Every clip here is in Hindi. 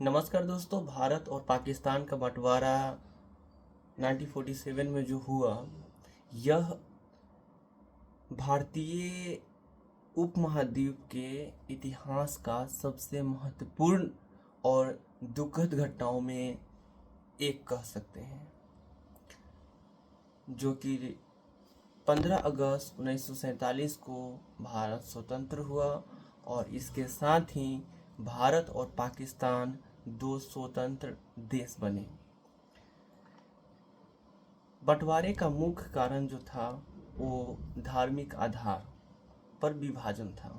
नमस्कार दोस्तों। भारत और पाकिस्तान का बंटवारा 1947 में जो हुआ, यह भारतीय उपमहाद्वीप के इतिहास का सबसे महत्वपूर्ण और दुखद घटनाओं में एक कह सकते हैं, जो कि 15 अगस्त 1947 को भारत स्वतंत्र हुआ और इसके साथ ही भारत और पाकिस्तान दो स्वतंत्र देश बने। बंटवारे का मुख्य कारण जो था वो धार्मिक आधार पर विभाजन था।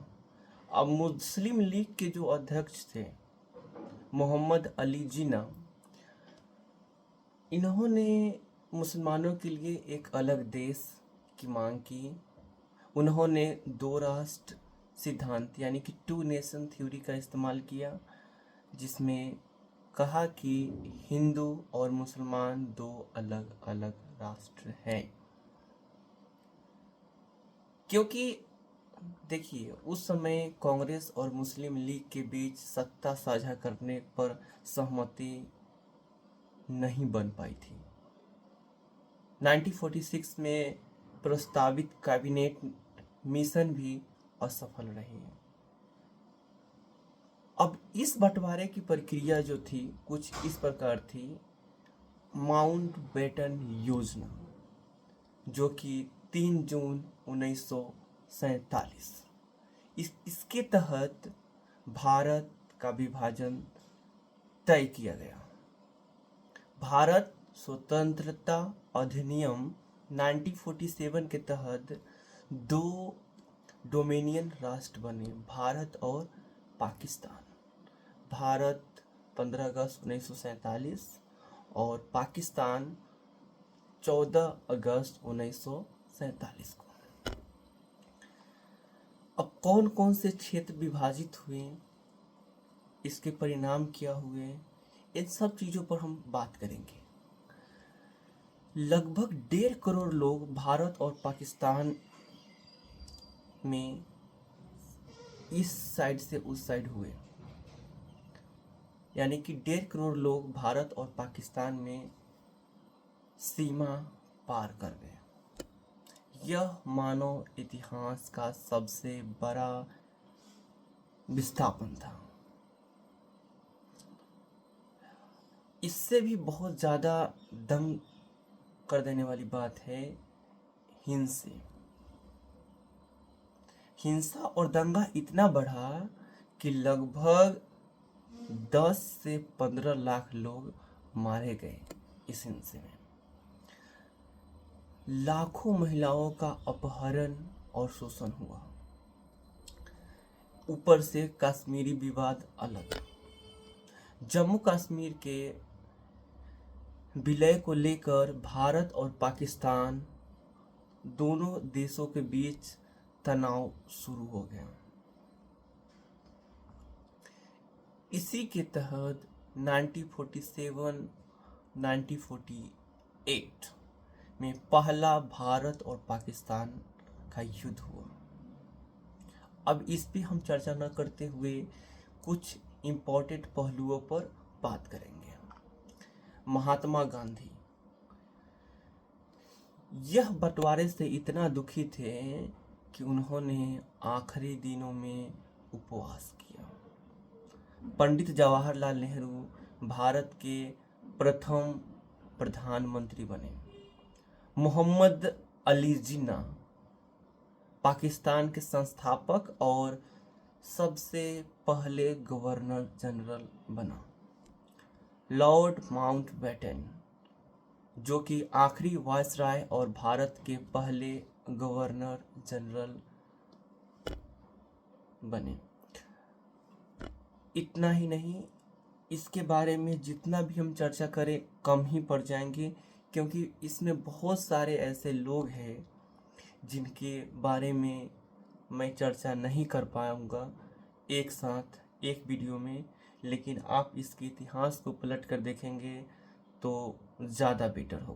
अब मुस्लिम लीग के जो अध्यक्ष थे मोहम्मद अली जिन्ना, इन्होंने मुसलमानों के लिए एक अलग देश की मांग की। उन्होंने दो राष्ट्र सिद्धांत यानी कि 2 नेशन थ्योरी का इस्तेमाल किया, जिसमें कहा कि हिंदू और मुसलमान दो अलग अलग राष्ट्र हैं। क्योंकि देखिए, उस समय कांग्रेस और मुस्लिम लीग के बीच सत्ता साझा करने पर सहमति नहीं बन पाई थी। 1946 में प्रस्तावित कैबिनेट मिशन भी असफल रही। अब इस बंटवारे की प्रक्रिया जो थी कुछ इस प्रकार थी। माउंटबेटन योजना, जो कि 3 जून 1947, इसके तहत भारत का विभाजन तय किया गया। भारत स्वतंत्रता अधिनियम 1947 के तहत दो डोमिनियन राष्ट्र बने, भारत और पाकिस्तान। भारत 15 अगस्त 1947 और पाकिस्तान 14 अगस्त 1947 को। अब कौन कौन से क्षेत्र विभाजित हुए, इसके परिणाम क्या हुए, इन सब चीज़ों पर हम बात करेंगे। लगभग 1.5 करोड़ लोग भारत और पाकिस्तान में इस साइड से उस साइड हुए, यानी कि 1.5 करोड़ लोग भारत और पाकिस्तान में सीमा पार कर गए। यह मानव इतिहास का सबसे बड़ा विस्थापन था। इससे भी बहुत ज़्यादा दंग कर देने वाली बात है हिंसा और दंगा इतना बढ़ा कि लगभग 10 से 15 लाख लोग मारे गए इस हिंसे में। लाखों महिलाओं का अपहरण और शोषण हुआ। ऊपर से कश्मीरी विवाद अलग। जम्मू कश्मीर के विलय को लेकर भारत और पाकिस्तान दोनों देशों के बीच तनाव शुरू हो गया। इसी के तहत 1947, 1948 में पहला भारत और पाकिस्तान का युद्ध हुआ। अब इस पे हम चर्चा न करते हुए कुछ इम्पोर्टेंट पहलुओं पर बात करेंगे। महात्मा गांधी यह बंटवारे से इतना दुखी थे कि उन्होंने आखिरी दिनों में उपवास किया। पंडित जवाहरलाल नेहरू भारत के प्रथम प्रधानमंत्री बने। मोहम्मद अली जिन्ना पाकिस्तान के संस्थापक और सबसे पहले गवर्नर जनरल बना। लॉर्ड माउंटबेटन, जो कि आखिरी वायसराय और भारत के पहले गवर्नर जनरल बने। इतना ही नहीं, इसके बारे में जितना भी हम चर्चा करें कम ही पड़ जाएंगे, क्योंकि इसमें बहुत सारे ऐसे लोग हैं जिनके बारे में मैं चर्चा नहीं कर पाऊंगा एक साथ एक वीडियो में। लेकिन आप इसके इतिहास को पलट कर देखेंगे तो ज़्यादा बेटर होगा।